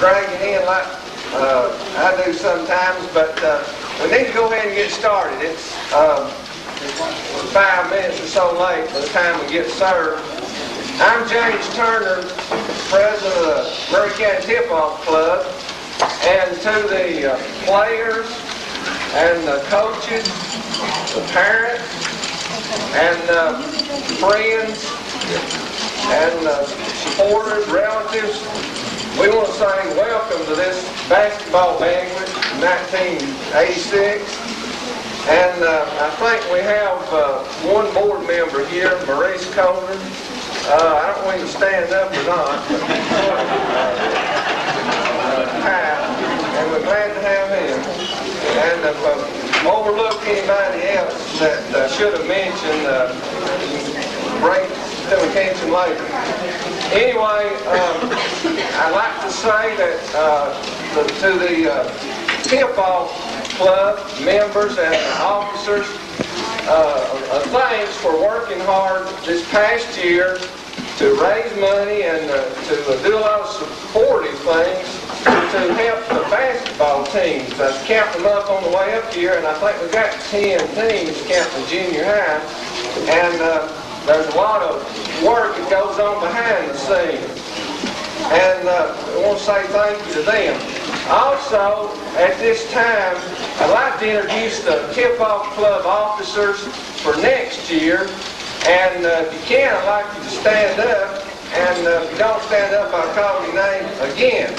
dragging in like I do sometimes, but we need to go ahead and get started. It's 5 minutes or so late by the time we get served. I'm James Turner, president of the Murray County Tip-Off Club, and to the players and the coaches, the parents, and friends, and supporters, relatives, we want to say welcome to this basketball banquet in 1986. And I think we have one board member here, Maurice Coleman. I don't want him to stand up or not, but and we're glad to have him. And if overlook anybody else that should have mentioned, bring to attention later. Anyway, I'd like to say that to the tip-off club members and officers, thanks for working hard this past year to raise money and to do a lot of supportive things to help the basketball teams. I was counting them up on the way up here, and I think we've got 10 teams counting junior high. And there's a lot of work that goes on behind the scenes. And I want to say thank you to them. Also, at this time, I'd like to introduce the tip-off club officers for next year. And if you can, I'd like you to stand up. And if you don't stand up, I'll call your name again.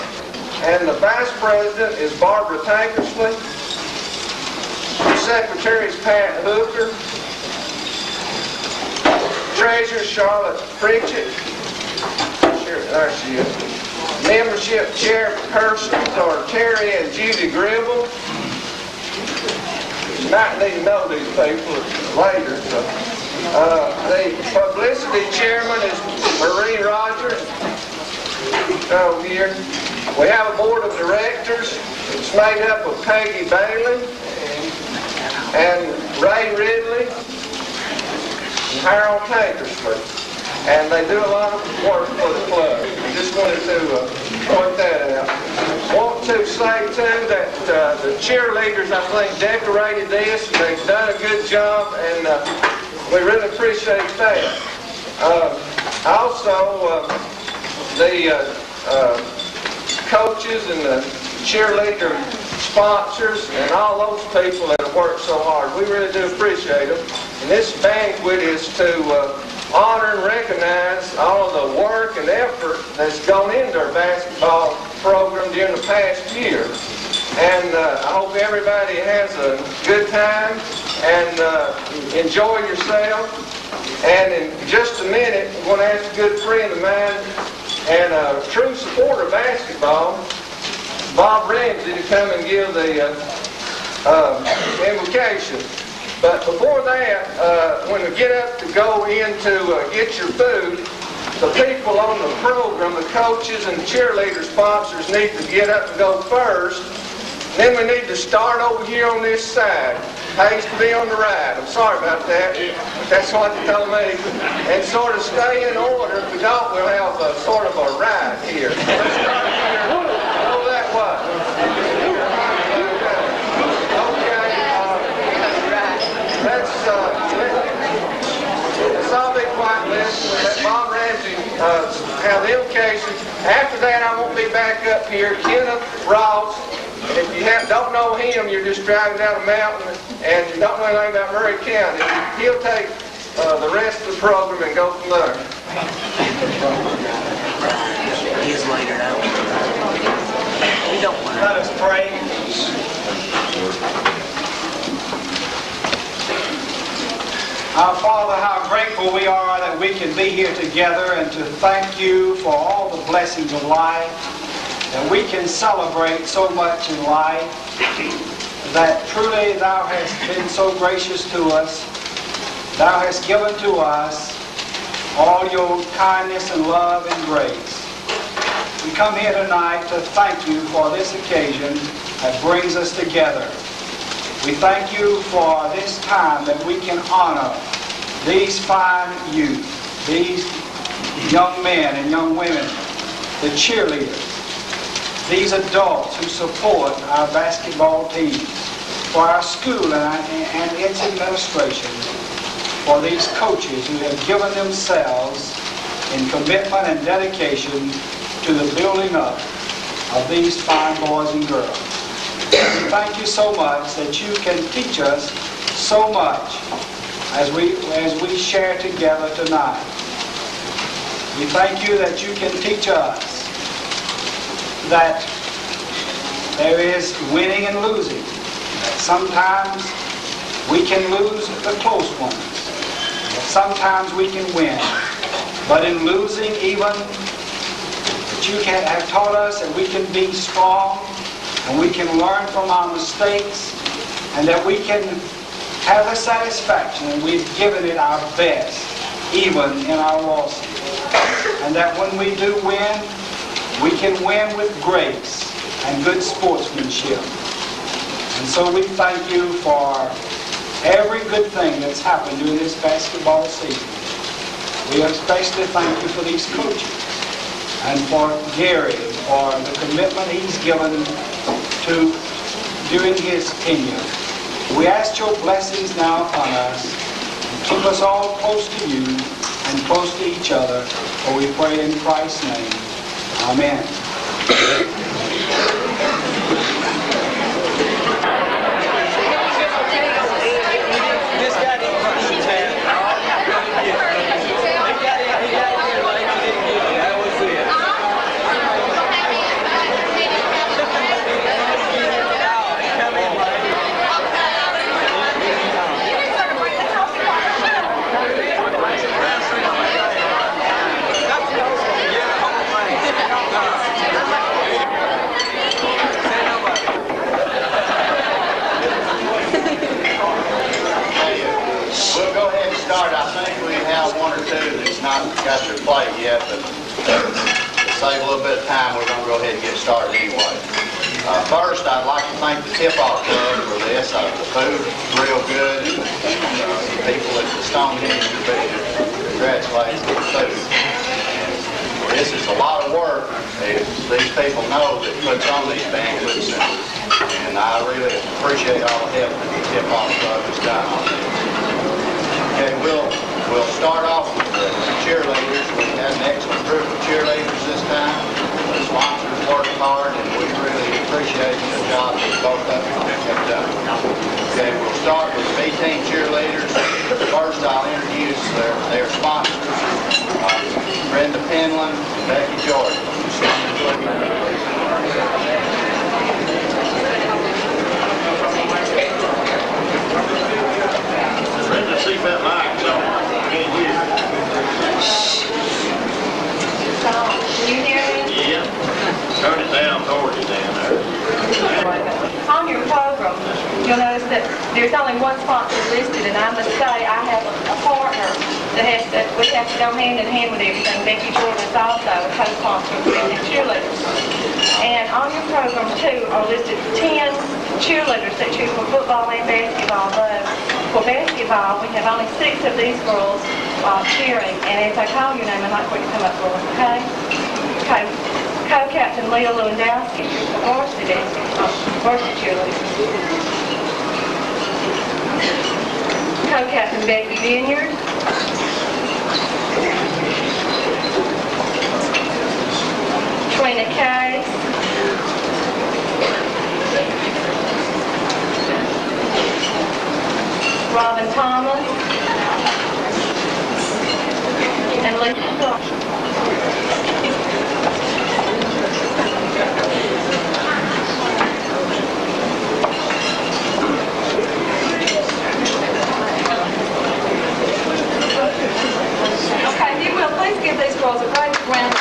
And the vice president is Barbara Tankersley. The secretary is Pat Hooker. Treasurer Charlotte Pritchett. There she is. Membership chairpersons are Terry and Judy Gribble. You might need to know these people later. So. The publicity chairman is Marie Rogers. Over here. We have a board of directors. It's made up of Peggy Bailey and Ray Ridley and Harold Tankersley. And they do a lot of work for the club. I just wanted to point that out. I want to say, too, that the cheerleaders, I think, decorated this, and they've done a good job, and we really appreciate that. Also, the coaches and the cheerleader sponsors and all those people that have worked so hard, we really do appreciate them. And this banquet is to honor and recognize all of the work and effort that's gone into our basketball program during the past year. And I hope everybody has a good time and enjoy yourself. And in just a minute, I'm going to ask a good friend of mine and a true supporter of basketball, Bob Ramsey, to come and give the invocation. But before that, when we get up to go in to get your food, the people on the program, the coaches and cheerleader sponsors, need to get up and go first. Then we need to start over here on this side. Pays to be on the right. I'm sorry about that. That's what they told me. And sort of stay in order. If we don't, we'll have a sort of a ride here. Let's start here. Go that way. Let's all be quiet. Let's let Bob Ramsey have the invocation. After that, I won't be back up here. Kenneth Ross. And if you don't know him, you're just driving down a mountain and you don't know anything about Murray County. He'll take the rest of the program and go from there. He is later now. We don't want to. Let us pray. Our Father, how grateful we are that we can be here together and to thank you for all the blessings of life, that we can celebrate so much in life, that truly Thou hast been so gracious to us. Thou hast given to us all your kindness and love and grace. We come here tonight to thank you for this occasion that brings us together. We thank you for this time that we can honor these fine youth, these young men and young women, the cheerleaders. these adults who support our basketball teams, for our school and its administration, for these coaches who have given themselves in commitment and dedication to the building up of these fine boys and girls. We thank you so much that you can teach us so much as we share together tonight. We thank you that you can teach us that there is winning and losing. Sometimes we can lose the close ones. Sometimes we can win. But in losing even, that you have taught us that we can be strong and we can learn from our mistakes and that we can have the satisfaction that we've given it our best, even in our losses. And that when we do win, we can win with grace and good sportsmanship. And so we thank you for every good thing that's happened during this basketball season. We especially thank you for these coaches and for Gary, for the commitment he's given to during his tenure. We ask your blessings now upon us and keep us all close to you and close to each other, for we pray in Christ's name. Amen. Got your plate yet, but to save a little bit of time, we're going to go ahead and get started anyway. First, I'd like to thank the Tip-Off Club for this. The food's real good, and the people at the Stonehenge Division, congratulations on the food. This is a lot of work. These people know that puts on these banquets, and I really appreciate all the help that the Tip-Off Club has done on this. Okay, we'll start off with the cheerleaders. We had an excellent group of cheerleaders this time. The sponsors worked hard, and we really appreciate the job that both of them have done. Okay, we'll start with the B-team cheerleaders. First, I'll introduce their sponsors, Brenda Penland and Becky Jordan. Brenda, see that mic's on. Can't hear you. Can you hear me? Yeah. Turn it down towards you down there. On your program, you'll notice that there's only one sponsor listed, and I must say I have a partner that we have to go hand in hand with everything. Becky Jordan is also a co-sponsor of the cheerleaders. And on your program, too, are listed 10 cheerleaders that choose for football and basketball. But for basketball, we have only 6 of these girls cheering. And as I call your name, I'd like for you to come up for us, okay? Okay. Co-captain Leah Lewandowski, varsity cheerleader. Co-captain Becky Vineyard. Trina Case. Robin Thomas. And Lisa. Okay, if you will, please give these girls a great round.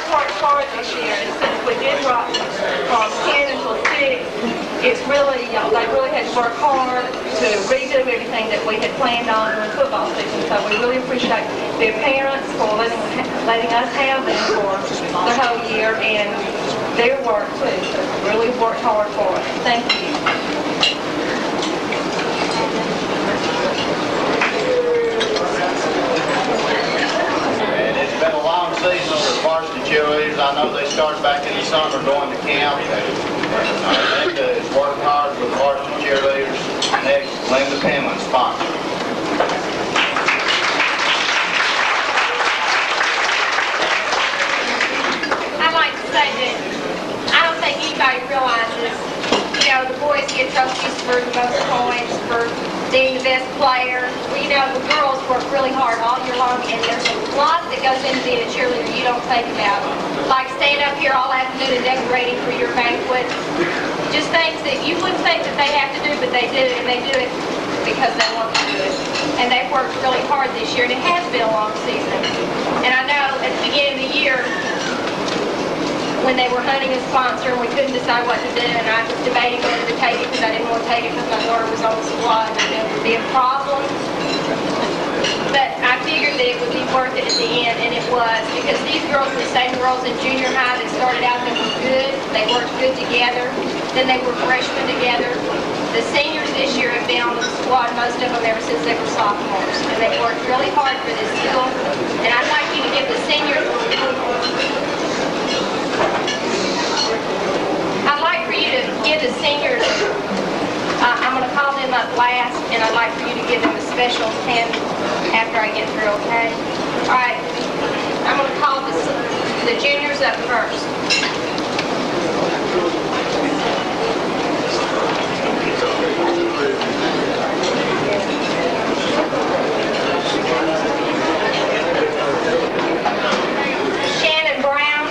Worked hard this year, and since we did drop from 10 until 6, it's really, they really had to work hard to redo everything that we had planned on during football season. So we really appreciate their parents for letting us have them for the whole year, and their work too. So really worked hard for us. Thank you. cheerleaders. I know they started back in the summer going to camp. Linda is working hard with the varsity cheerleaders. Next, Linda Penman, sponsor. I'd like to say that I don't think anybody realizes, the boys get trophies for the most points, for being the best player. Well, the girls work really hard all year long, and there's a lot that goes into being a cheerleader you don't think about. Like staying up here all afternoon and decorating for your banquet. Just things that you wouldn't think that they have to do, but they do, and they do it because they want to do it. And they've worked really hard this year, and it has been a long season. And I know at the beginning of the year, when they were hunting a sponsor and we couldn't decide what to do, and I was debating whether to take it because I didn't want to take it because my daughter was on the squad and I knew it would be a problem. But I figured that it would be worth it at the end, and it was, because these girls were the same girls in junior high that started out that were good. They worked good together. Then they were freshmen together. The seniors this year have been on the squad, most of them ever since they were sophomores. And they've worked really hard for this school. And I'd like you to give the seniors... I'd like for you to give the seniors, I'm going to call them up last, and I'd like for you to give them a special hand after I get through, okay? All right, I'm going to call the juniors up first. Shannon Brown.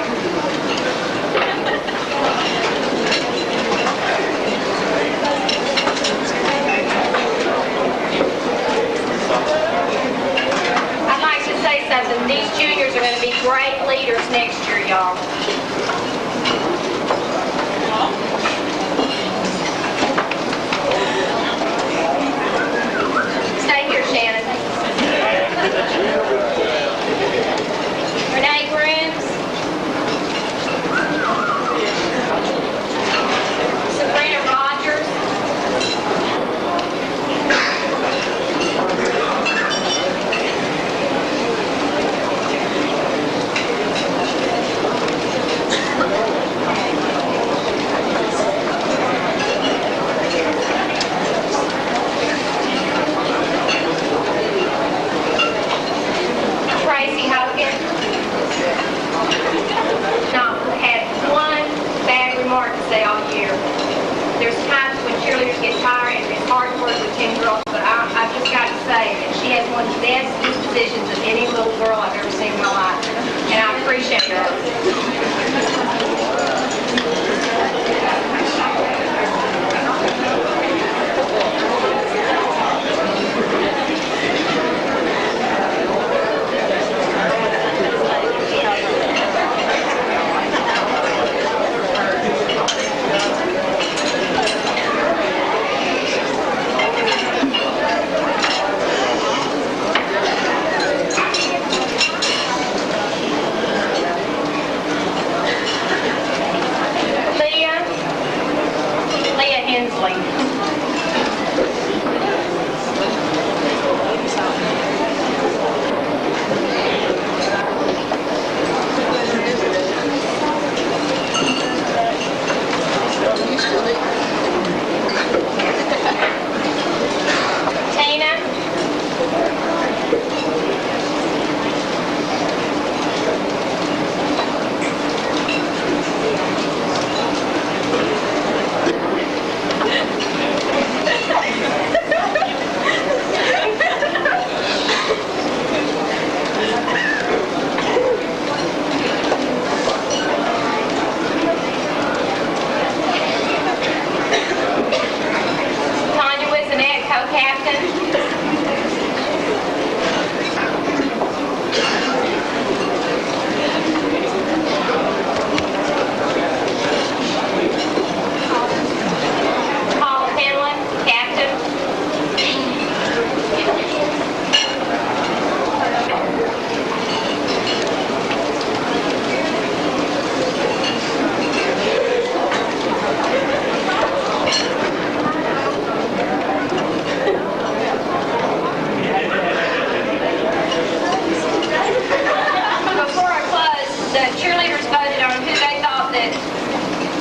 I'd like to say something. These juniors are going to be great leaders next year, y'all. Stay here, Shannon. Renee Grooms. Sabrina Rogers.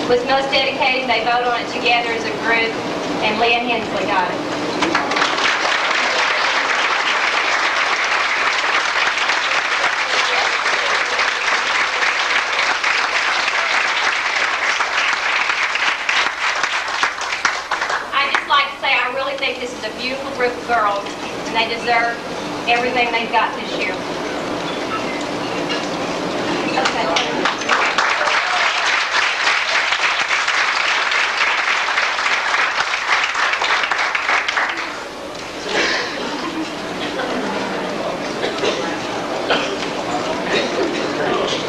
was most dedicated. They voted on it together as a group, and Leah Hensley got it. I'd just like to say I really think this is a beautiful group of girls, and they deserve everything they've got this year. Okay.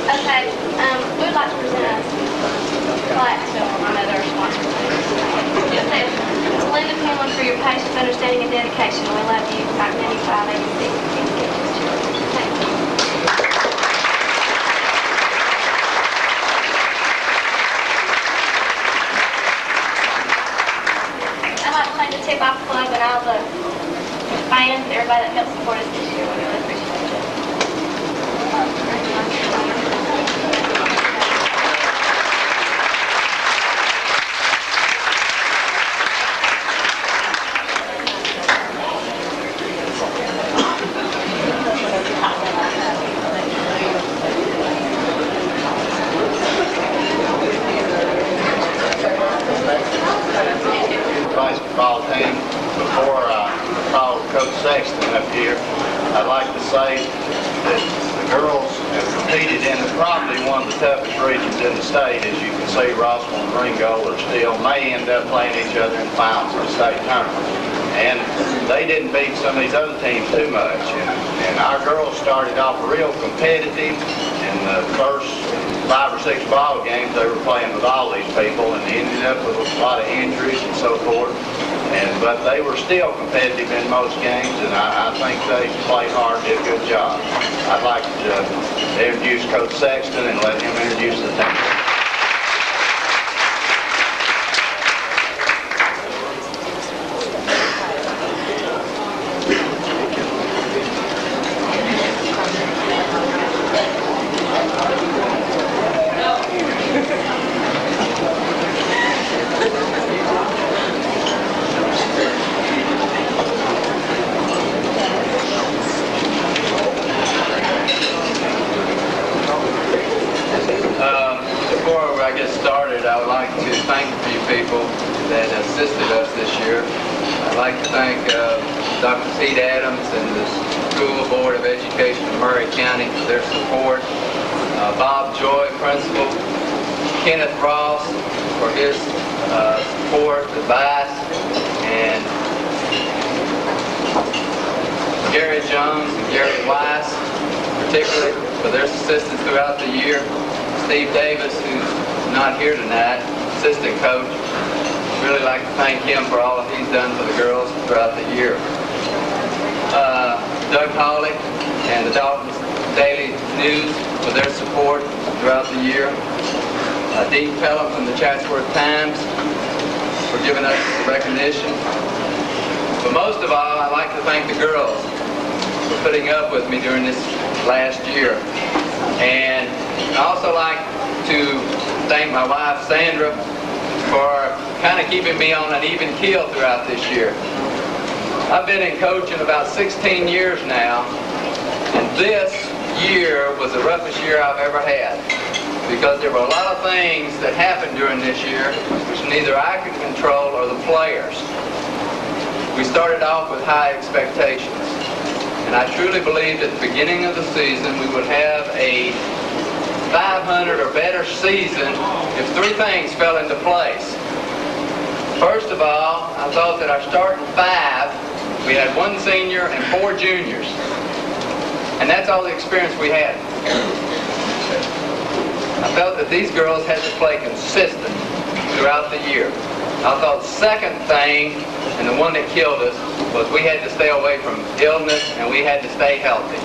Okay, we'd like to present a plaque to another sponsor. It says, Linda Penland, for your patience, understanding, and dedication. We love you. Act 9586. Thank you. I'd like to thank the Tip Off Club and all the fans, everybody that helped support us this year. We really appreciate it. Basketball team. Before I call Coach Sexton up here, I'd like to say that the girls have competed in probably one of the toughest regions in the state. As you can see, Rossville and Ringgold are still may end up playing each other in finals of the state tournament. And they didn't beat some of these other teams too much. And our girls started off real competitive. In the first 5 or 6 ball games, they were playing with all these people and ended up with a lot of injuries and so forth. But they were still competitive in most games, and I think they played hard, did a good job. I'd like to introduce Coach Sexton and let him introduce the team. Before I get started, I would like to thank a few people that assisted us this year. I'd like to thank Dr. Pete Adams and the School Board of Education of Murray County for their support, Bob Joy, Principal, Kenneth Ross for his support, advice, and Gary Jones and Gary Weiss, particularly for their assistance throughout the year. Steve Davis, who's not here tonight, assistant coach. Really like to thank him for all that he's done for the girls throughout the year. Doug Hawley and the Dalton Daily News for their support throughout the year. Dean Pelham from the Chatsworth Times for giving us the recognition. But most of all, I'd like to thank the girls for putting up with me during this last year. And I also like to thank my wife, Sandra, for kind of keeping me on an even keel throughout this year. I've been in coaching about 16 years now, and this year was the roughest year I've ever had, because there were a lot of things that happened during this year which neither I could control or the players. We started off with high expectations, and I truly believed at the beginning of the season we would have a 500 or better season if 3 things fell into place. First of all, I thought that our starting 5, we had 1 senior and 4 juniors. And that's all the experience we had. I felt that these girls had to play consistent throughout the year. I thought the second thing, and the one that killed us, was we had to stay away from illness and we had to stay healthy.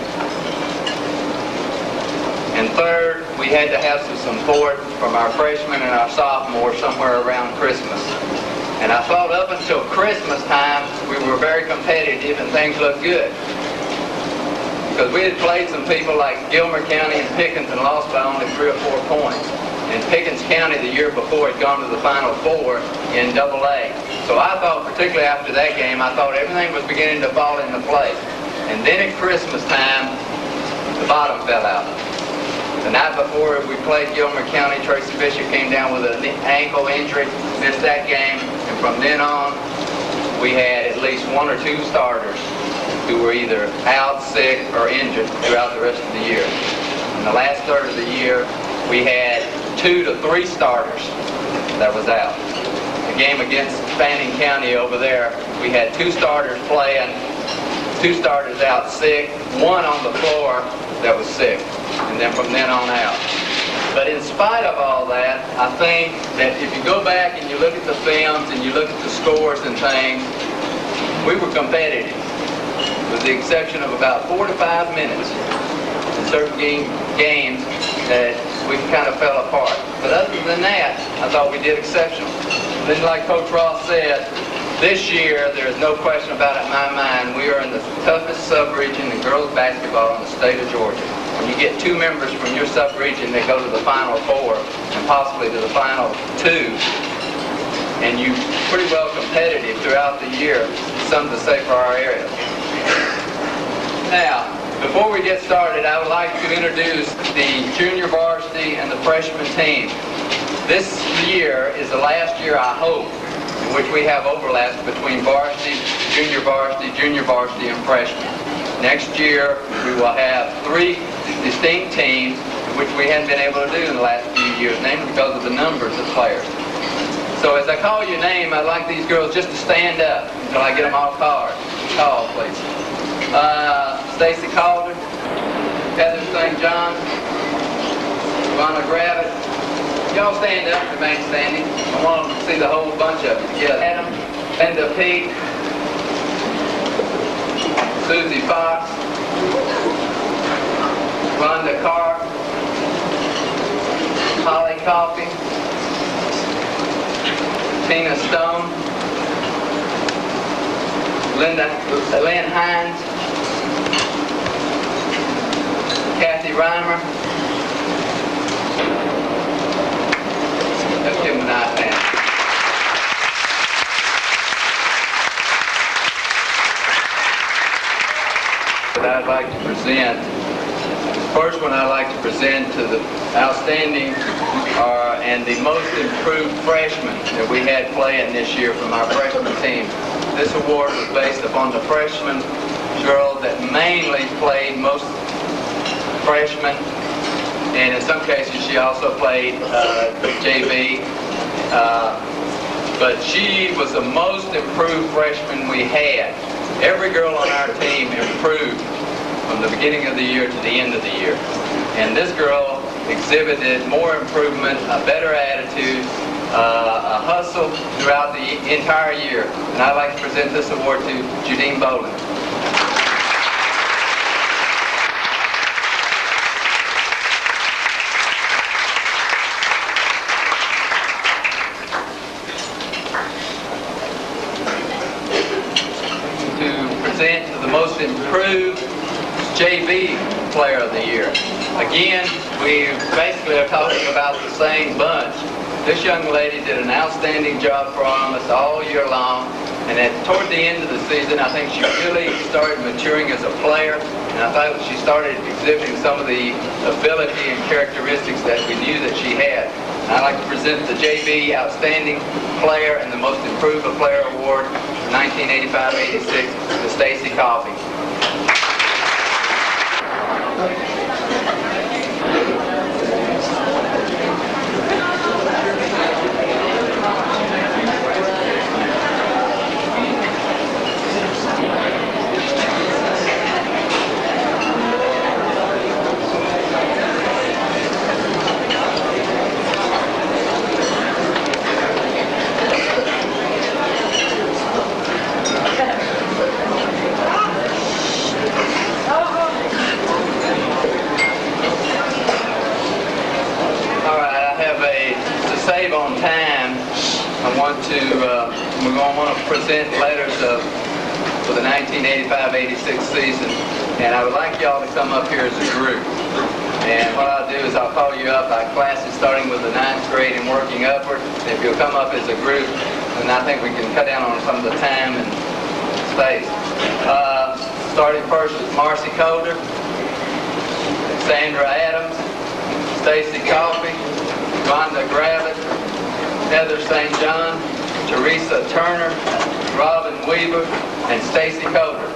And third, we had to have some support from our freshmen and our sophomores somewhere around Christmas. And I thought up until Christmas time, we were very competitive and things looked good. because we had played some people like Gilmer County and Pickens and lost by only 3 or 4 points. And Pickens County the year before had gone to the Final Four in AA. So I thought, particularly after that game, I thought everything was beginning to fall into place. And then at Christmas time, the bottom fell out. The night before we played Gilmer County, Tracy Bishop came down with an ankle injury, missed that game, and from then on, we had at least 1 or 2 starters who were either out, sick, or injured throughout the rest of the year. In the last third of the year, we had 2 to 3 starters that was out. The game against Fanning County over there, we had 2 starters playing, 2 starters out sick, 1 on the floor that was sick, and then from then on out. But in spite of all that, I think that if you go back and you look at the films and you look at the scores and things, we were competitive, with the exception of about 4 to 5 minutes in certain games that we kind of fell apart. But other than that, I thought we did exceptional. Then like Coach Ross said, this year, there is no question about it in my mind, we are in the toughest sub-region in girls basketball in the state of Georgia. When you get 2 members from your sub-region that go to the Final Four and possibly to the Final 2, and you pretty well competitive throughout the year, something to say for our area. Now, before we get started, I would like to introduce the junior varsity and the freshman team. This year is the last year, I hope, in which we have overlaps between varsity, junior varsity, and freshman. Next year, we will have 3 distinct teams, which we hadn't been able to do in the last few years, namely because of the numbers of players. So as I call your name, I'd like these girls just to stand up until I get them all called. Call, please. Stacy Calder, Heather St. John, Ivana Gravitt. Y'all stand up, remain standing. I want to see the whole bunch of you together. Adam, Linda Peak, Susie Fox, Rhonda Carr, Holly Coffey, Tina Stone, Lynn Hines, Kathy Reimer. Let's give them a nice hand. That I'd like to present. First one I'd like to present to the outstanding and the most improved freshmen that we had playing this year from our freshman team. This award was based upon the freshman girl that mainly played most freshmen, and in some cases she also played JV. But she was the most improved freshman we had. Every girl on our team improved from the beginning of the year to the end of the year. And this girl exhibited more improvement, a better attitude, a hustle throughout the entire year. And I'd like to present this award to Judine Boland. To the most improved JV player of the year. Again, we basically are talking about the same bunch. This young lady did an outstanding job for us all year long, and toward the end of the season, I think she really started maturing as a player, and I thought she started exhibiting some of the ability and characteristics that we knew that she had. And I'd like to present the JV Outstanding Player and the Most Improved Player Award for 1985-86 to Stacy Coffey. Save on time, we're going to present letters for the 1985-86 season. And I would like y'all to come up here as a group. And what I'll do is I'll call you up. Our class is starting with the 9th grade and working upward. If you'll come up as a group, then I think we can cut down on some of the time and space. Starting first with Marcy Coder, Sandra Adams, Stacy Coffey, Vonda Gravitt, Heather St. John, Teresa Turner, Robin Weaver, and Stacy Coder.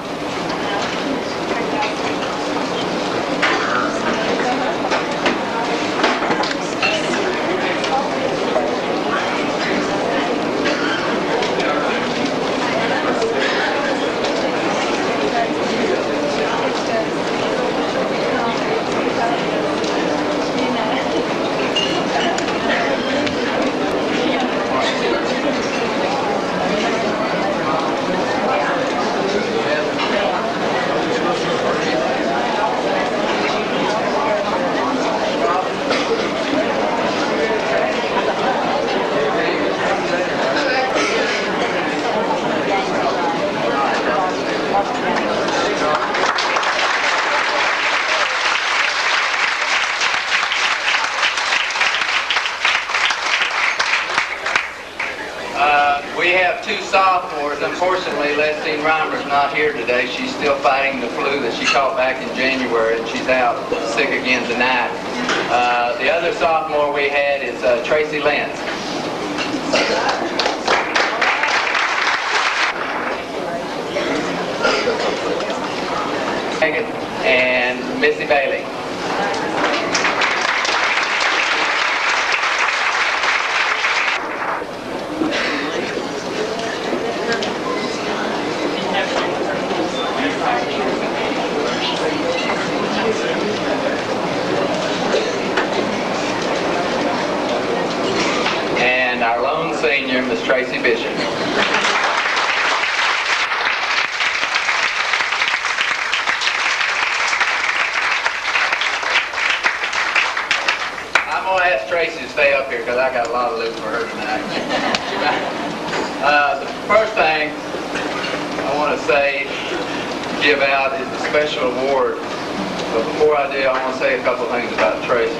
We have 2 sophomores. Unfortunately, Lestine Reimer's not here today. She's still fighting the flu that she caught back in January, and she's out sick again tonight. The other sophomore we had is Tracy Lentz. And Missy Bailey. And our lone senior, Miss Tracy Bishop. I'm going to ask Tracy to stay up here because I got a lot of loot for her tonight. The first thing I want to say, give out is a special award. But before I do, I want to say a couple of things about Tracy.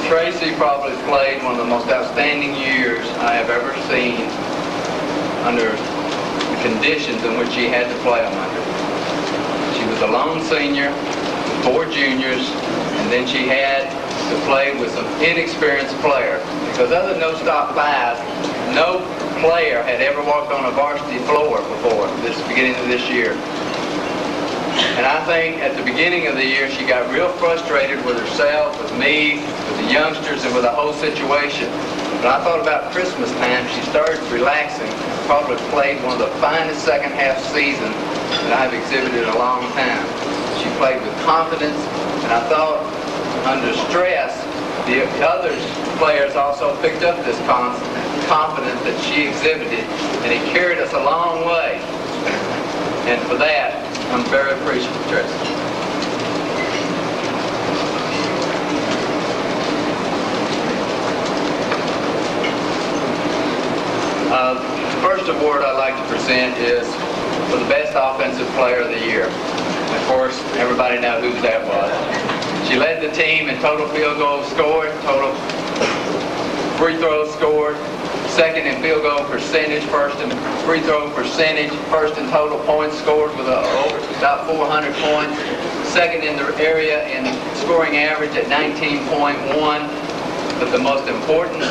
Tracy probably played one of the most outstanding years I have ever seen under the conditions in which she had to play them under. She was a lone senior, 4 juniors, and then she had to play with some inexperienced player. Because other than no stop 5, no player had ever walked on a varsity floor before this beginning of this year. And I think at the beginning of the year, she got real frustrated with herself, with me, with the youngsters, and with the whole situation. But I thought about Christmas time, she started relaxing, probably played one of the finest second half seasons that I've exhibited in a long time. She played with confidence, and I thought under stress, the other players also picked up this confidence that she exhibited, and it carried us a long way. And for that, I'm very appreciative, Tracy. The first award I'd like to present is for the best offensive player of the year. And of course, everybody knows who that was. She led the team in total field goals scored, total free throws scored, second in field goal percentage, first in free throw percentage, first in total points scored with about 400 points, second in the area in scoring average at 19.1. But the most important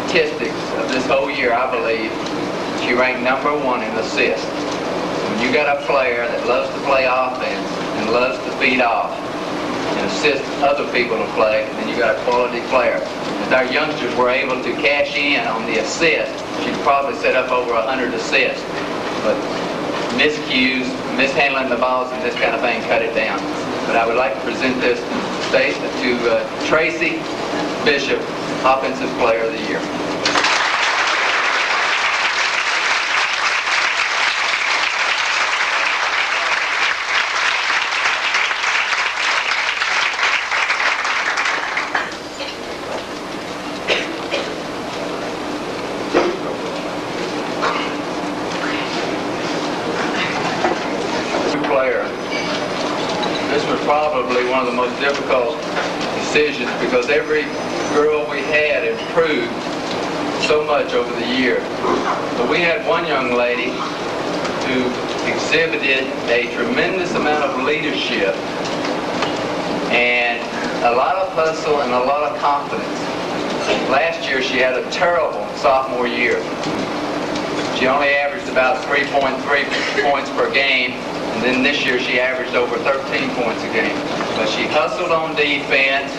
statistics of this whole year, I believe, she ranked number 1 in assists. When you got a player that loves to play offense and loves to feed off and assist other people to play, then you got a quality player. If our youngsters were able to cash in on the assist, she'd probably set up over 100 assists. But miscues, mishandling the balls, and this kind of thing cut it down. But I would like to present this to Tracy Bishop, Offensive Player of the Year. one of the most difficult decisions because every girl we had improved so much over the year. But we had one young lady who exhibited a tremendous amount of leadership and a lot of hustle and a lot of confidence. Last year she had a terrible sophomore year. She only averaged about 3.3 points per game, and then this year she averaged over 13 points a game. But she hustled on defense.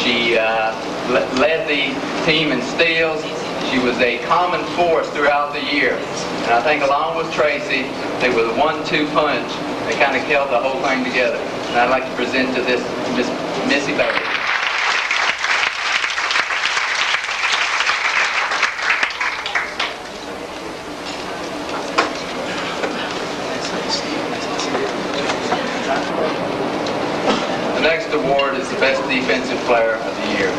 She led the team in steals. She was a common force throughout the year. And I think along with Tracy, they were the 1-2 punch. They kind of held the whole thing together. And I'd like to present to this Miss Missy Bailey. The next award is the Best Defensive Player of the Year.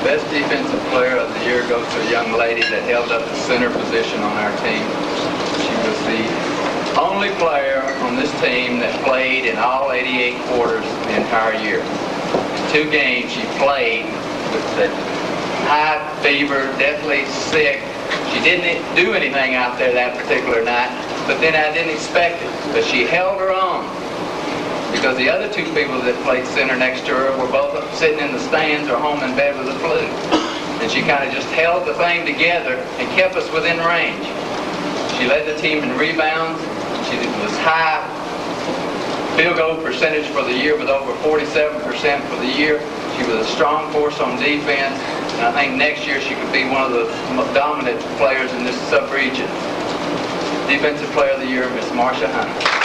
Best Defensive Player of the Year goes to a young lady that held up the center position on our team. She was the only player on this team that played in all 88 quarters the entire year. In 2 games she played with the high fever, deathly sick. She didn't do anything out there that particular night, but then I didn't expect it. But she held her own, because the other 2 people that played center next to her were both sitting in the stands or home in bed with the flu. And she kind of just held the thing together and kept us within range. She led the team in rebounds. She was high field goal percentage for the year with over 47% for the year. She was a strong force on defense. And I think next year she could be one of the most dominant players in this sub-region. Defensive Player of the Year, Miss Marsha Hunter.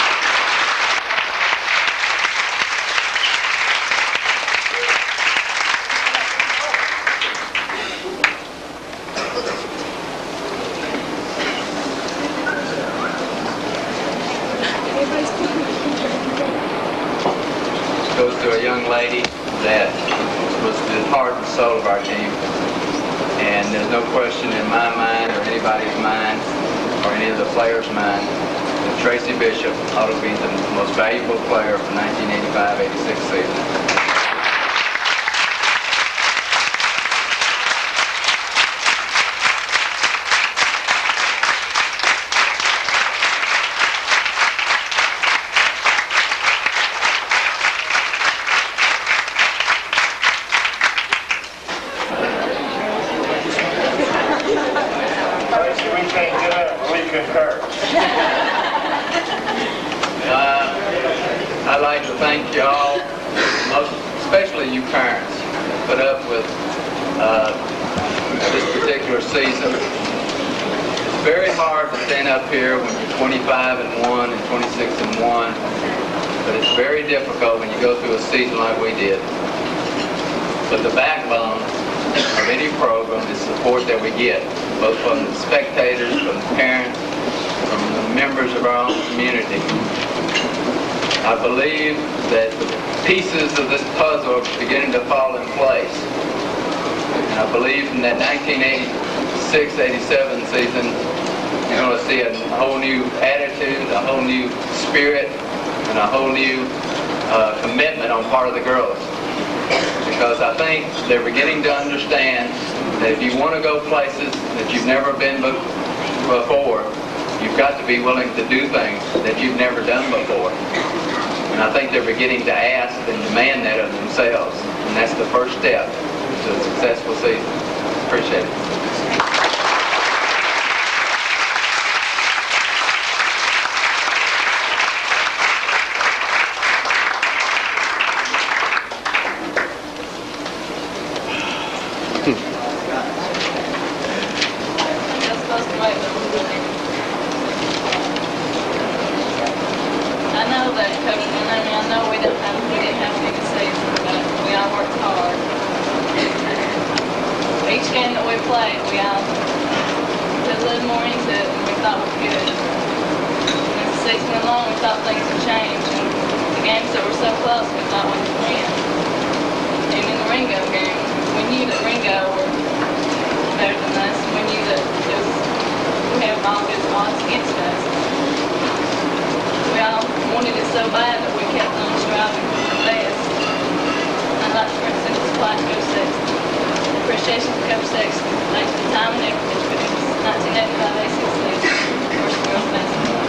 Goes to a young lady that was the heart and soul of our team. And there's no question in my mind or anybody's mind or any of the players' mind that Tracy Bishop ought to be the most valuable player for 1985-86 season. I'd like to thank y'all, especially you parents, that put up with this particular season. It's very hard to stand up here when you're 25-1 and 26-1, but it's very difficult when you go through a season like we did. But the backbone of any program is support that we get, both from the spectators, from the parents, from the members of our own community. I believe that the pieces of this puzzle are beginning to fall in place. And I believe in that 1986-87 season, you're going to see a whole new attitude, a whole new spirit, and a whole new commitment on part of the girls. Because I think they're beginning to understand that if you want to go places that you've never been before, you've got to be willing to do things that you've never done before. And I think they're beginning to ask and demand that of themselves. And that's the first step to a successful season. Appreciate it. I know that, Coach. I know we didn't have a big season, but we all worked hard. Each game that we played, we all put a little more into it than we thought we could. As the season went along, we thought things would change, and the games that were so close, we thought we could win. Even in the Ringo game, we knew that Ringo were better than us, and we knew that we had all good odds against us. We all wanted it so bad that we kept on striving for the best. sexton. Thanks for the time and effort that you put in this 1985 A6 season for girls basketball.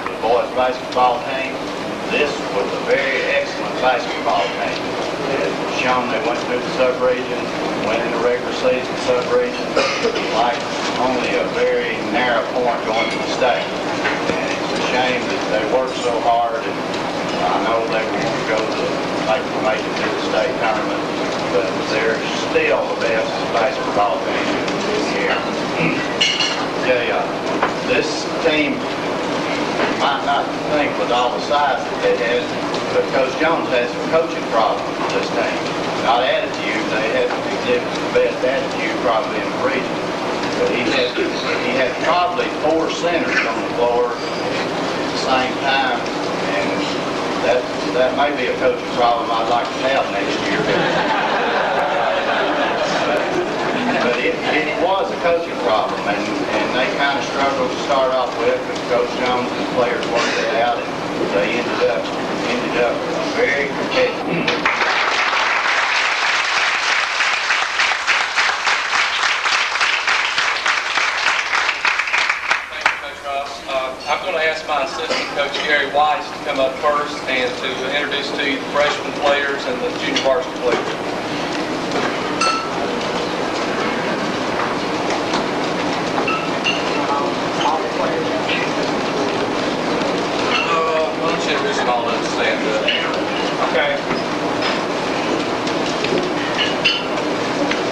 The boys basketball team, this was a very excellent basketball team. As shown, they went through the sub-region, went in the regular season sub-region, like only a very narrow point going to the state. And it's a shame that they worked so hard, and I know they were going to go to make it to the state tournament, but they're still the best basketball team in the area. Tell you, this team, you might not think with all the size that they had, but Coach Jones has some coaching problems with this team. Not attitude, they had exhibited the best attitude probably in the region. But he had probably 4 centers on the floor at the same time, and that may be a coaching problem I'd like to have next year. But it was a coaching problem, and they kind of struggled to start off with, but Coach Jones and the players worked it out, and they ended up very competitive. Thank you, Coach Ross. I'm going to ask my assistant coach, Gary Weiss, to come up first and to introduce to you the freshman players and the junior varsity players. All those stand up. Okay.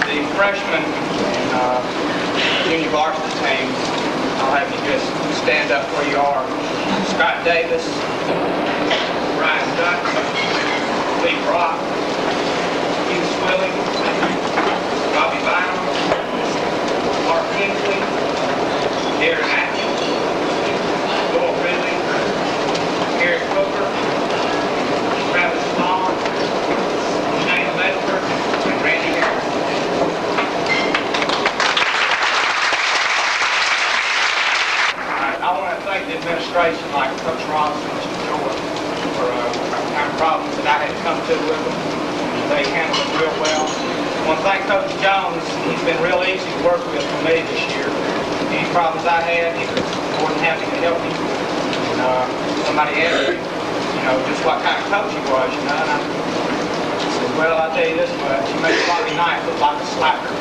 The freshman and junior varsity team, I'll have you just stand up where you are. Scott Davis, Ryan Duck, Lee Brock, Hugh Swilling, Robbie Bynum, Mark Kingsley, Darren Atkins, Doyle Ridley, Eric Booker, Travis Long, Shane Ledford, and Randy Harris. I want to thank the administration, like Coach Ross and Mr. Jordan, for the kind of problems that I had to come to with them. They handled them real well. I want to thank Coach Jones. He's been real easy to work with for me this year. Any problems I had, he was more than happy to help me. Somebody asked me, just what kind of coach he was, and I said, well, I'll tell you this much, he makes Bobby Knight look like a slacker.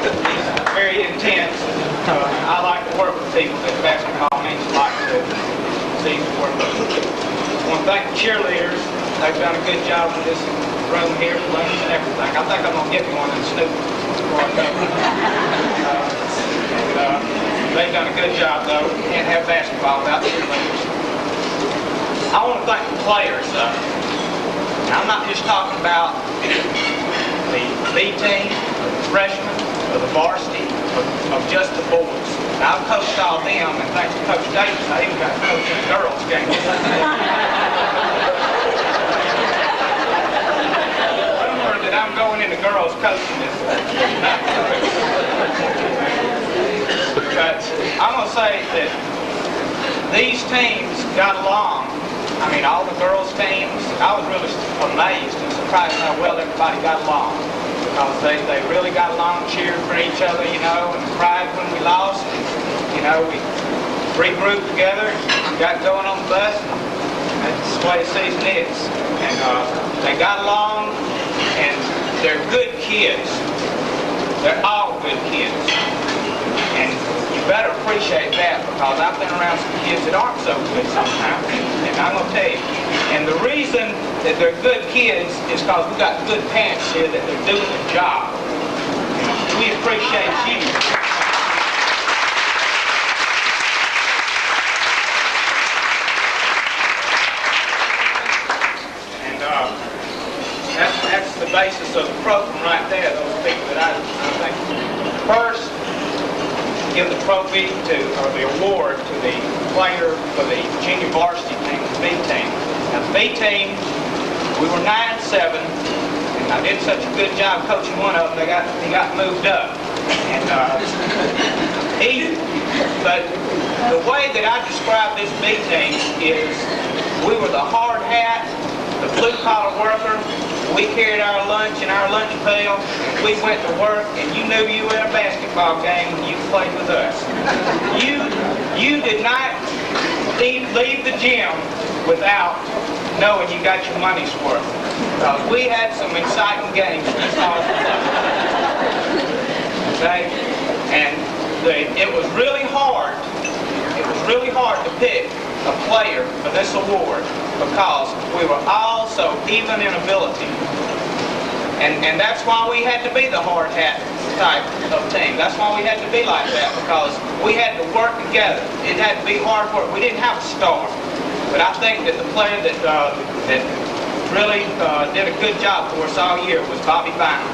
He's very intense. I like to work with people that basketball means a lot to. It's easy to work with. I want to thank the cheerleaders. They've done a good job with this room here, balloons and everything. I think I'm going to get me one and snoop before I go. They've done a good job, though. Can't have basketball without the cheerleaders. I want to thank the players. Now, I'm not just talking about the B team, the freshmen, or the varsity, of just the boys. Now, I've coached all them, and thanks to Coach Davis, I even got to coach in the girls' game. Rumor that I'm going into girls' coaching is not true. But I'm going to say that these teams got along. I mean, all the girls' teams, I was really amazed and surprised how well everybody got along. Because they really got along, cheered for each other, and cried when we lost. We regrouped together, got going on the bus, and that's the way the season is. And they got along, and they're good kids. They're all good kids. And you better appreciate that, because I've been around some kids that aren't so good sometimes. And I'm going to tell you, and the reason that they're good kids is because we've got good parents here that they're doing the job. We appreciate you. And that's the basis of the program right there, those people that I think. First, give the trophy or the award to the player for the junior varsity team, the B team. Now, the B team, we were 9-7, and I did such a good job coaching one of them, he got moved up. But the way that I describe this B team is we were the hard hat, the blue collar worker. We carried our lunch in our lunch pail. We went to work, and you knew you were at a basketball game when you played with us. You did not leave the gym without knowing you got your money's worth. We had some exciting games. Okay? And it was really hard. It was really hard to pick a player for this award because we were all so even in ability. And that's why we had to be the hard hat type of team. That's why we had to be like that, because we had to work together. It had to be hard work. We didn't have a star. But I think that the player that really did a good job for us all year was Bobby Bynum.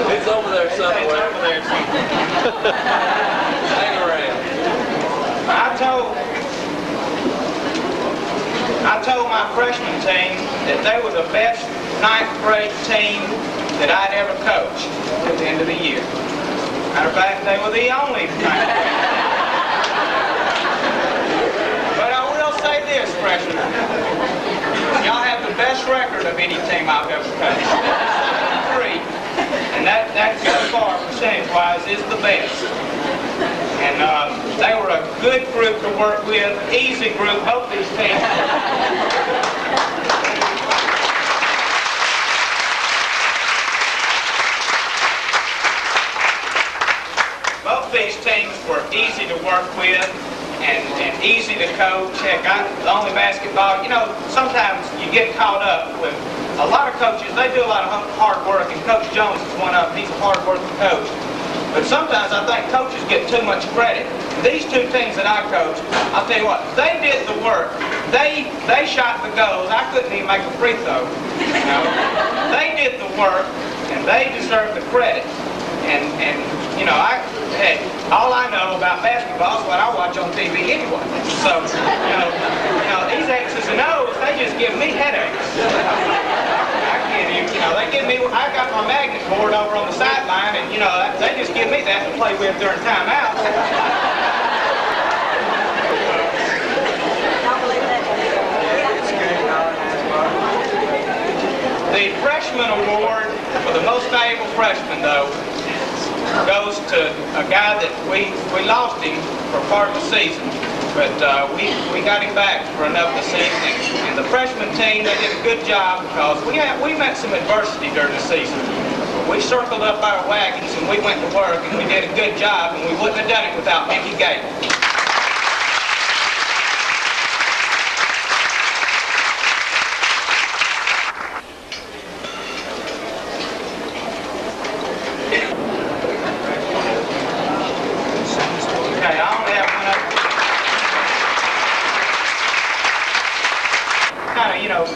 It's over there somewhere. Hang around. I told my freshman team that they were the best 9th grade team that I'd ever coached at the end of the year. Matter of fact, they were the only 9th grade team. But I will say this, freshmen. Y'all have the best record of any team I've ever coached. 7-3. And that so far, percentage-wise, is the best. And they were a good group to work with, easy group. Both these teams. Both these teams were easy to work with and easy to coach. Heck, the only basketball, sometimes you get caught up with a lot of coaches. They do a lot of hard work, and Coach Jones is one of them. He's a hard-working coach. But sometimes I think coaches get too much credit. These two teams that I coached, I'll tell you what, they did the work. They shot the goals. I couldn't even make a free throw. They did the work, and they deserve the credit. And hey, all I know about basketball is what I watch on TV anyway. So, these X's and O's, they just give me headaches. I can't even, they give me, I got my magnet board over on the sideline, and, they just give me that to play with during timeout. The freshman award for the most valuable freshman, though, goes to a guy that we lost him for part of the season, but we got him back for enough of the season. And the freshman team, they did a good job because we met some adversity during the season. We circled up our wagons and we went to work and we did a good job, and we wouldn't have done it without Mickey Gable.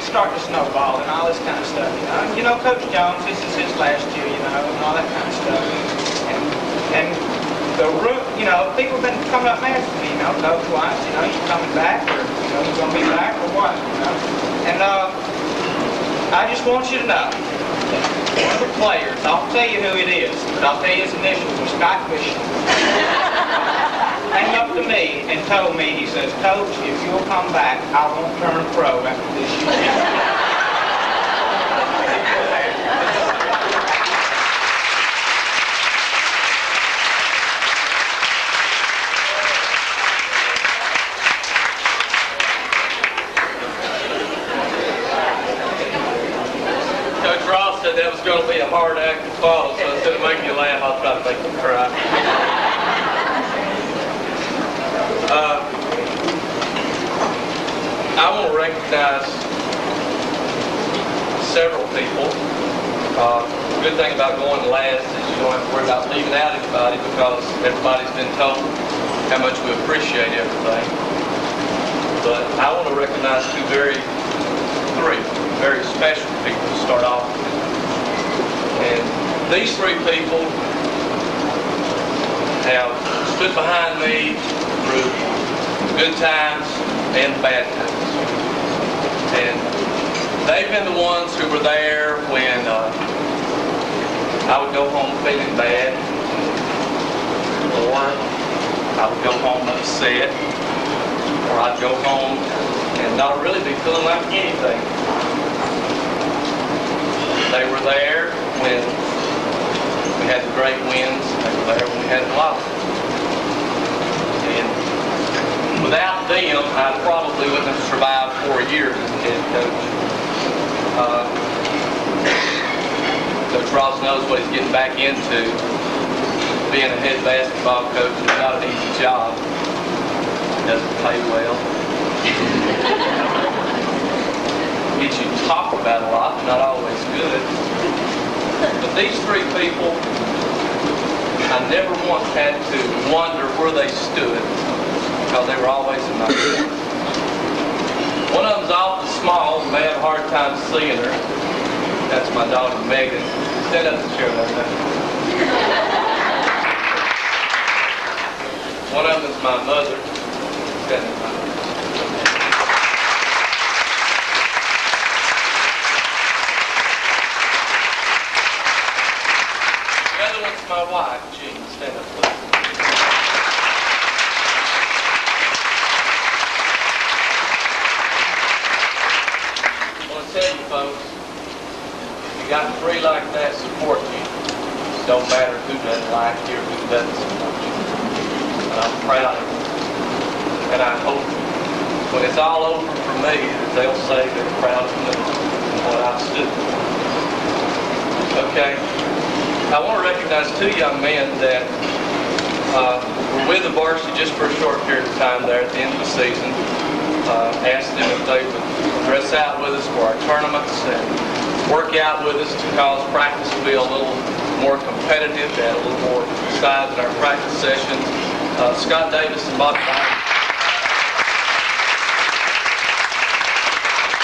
Start to snowball and all this kind of stuff. Coach Jones, this is his last year, and all that kind of stuff. And the room, people have been coming up and asking me, Coach Wise, you coming back, or you gonna be back, or what? And I just want you to know, one of the players, I'll tell you who it is, but I'll tell you his initials are Scott Bishop. Came up to me and told me, he says, Coach, if you'll come back, I won't turn pro after this year. Coach Ross said that was going to be a hard act to follow, so instead of making you laugh, I'll try to make you cry. I want to recognize several people. The good thing about going last is you don't have to worry about leaving out anybody because everybody's been told how much we appreciate everything. But I want to recognize three very special people to start off with. And these three people have stood behind me through good times and bad times. And they've been the ones who were there when I would go home feeling bad, or I would go home upset, or I'd go home and not really be feeling like anything. They were there when we had the great wins. They were there when we had the losses. And without them, I probably wouldn't have survived 4 years as a head coach. Coach Ross knows what he's getting back into. Being a head basketball coach is not an easy job. It doesn't pay well. Gets you to talk about a lot, but not always good. But these three people, I never once had to wonder where they stood, because they were always in my corner. One of them's awful small, and may have a hard time seeing her. That's my daughter, Megan. Stand up and share that thing. One of them is my mother. Stand up. The other one's my wife, Jean. Stand up, please. I want to tell you, folks, you got three like that support you. It don't matter who doesn't like you or who doesn't support you. And I'm proud of you. And I hope when it's all over for me, that they'll say they're proud of me and what I've stood for. Okay. I want to recognize two young men that were with the varsity just for a short period of time there at the end of the season. Asked them if they would dress out with us for our tournaments and work out with us to cause practice to be a little more competitive, to add a little more size in our practice sessions. Scott Davis and Bobby Biden.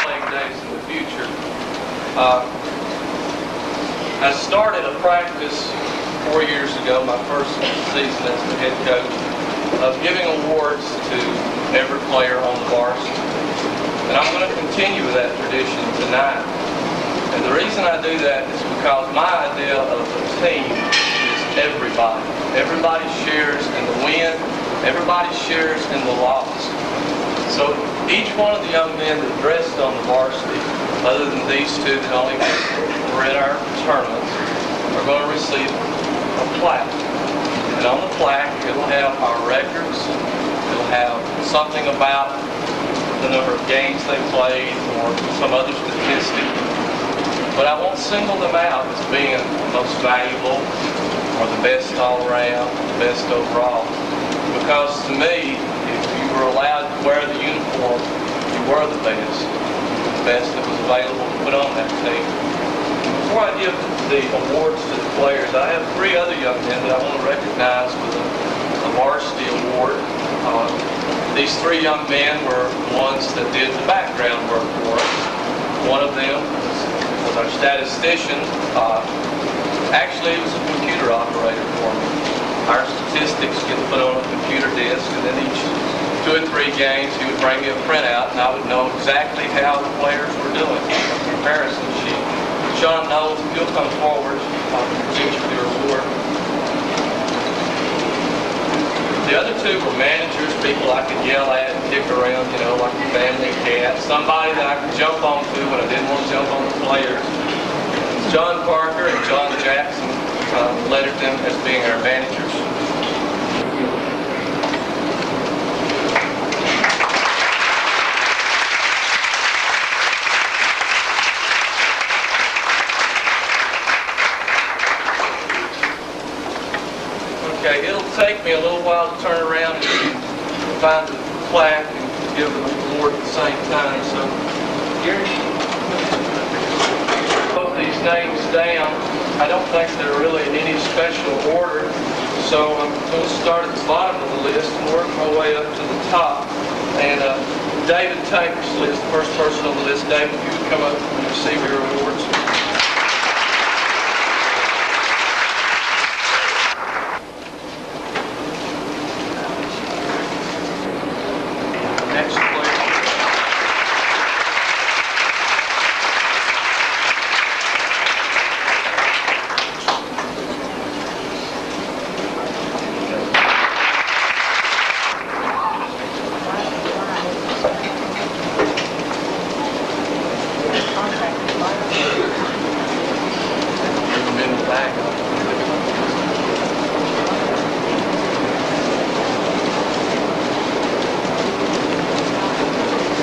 Playing days in the future. I started a practice 4 years ago, my first season as the head coach, of giving awards to every player on the varsity. And I'm going to continue with that tradition tonight. And the reason I do that is because my idea of a team is everybody. Everybody shares in the win. Everybody shares in the loss. So each one of the young men that dressed on the varsity, other than these two that only were at our tournaments, are going to receive a plaque. And on the plaque, it'll have our records. It'll have something about the number of games they played or some other statistic. But I won't single them out as being the most valuable or the best all-around, the best overall. Because to me, if you were allowed to wear the uniform, you were the best that was available to put on that team. Before I give the awards to the players, I have three other young men that I want to recognize with a varsity award. These three young men were ones that did the background work for us. One of them was our statistician. Actually, he was a computer operator for me. Our statistics get put on a computer disk, and then each 2 or 3 games, he would bring me a printout, and I would know exactly how the players were doing, a comparison sheet. Sean Knowles, if you'll come forward, I'll present you your award. The other two were managers, people I could yell at and kick around, you know, like a family cat. Somebody that I could jump onto when I didn't want to jump on the players. John Parker and John Jackson lettered them as being our managers. Okay, it'll take me a little while to turn around and find the plaque and give them the award at the same time. So, Gary, put these names down. I don't think they're really in any special order. So I'm going to start at the bottom of the list and work my way up to the top. And David Tankersley is the first person on the list. David, if you would come up and receive your awards. Next player.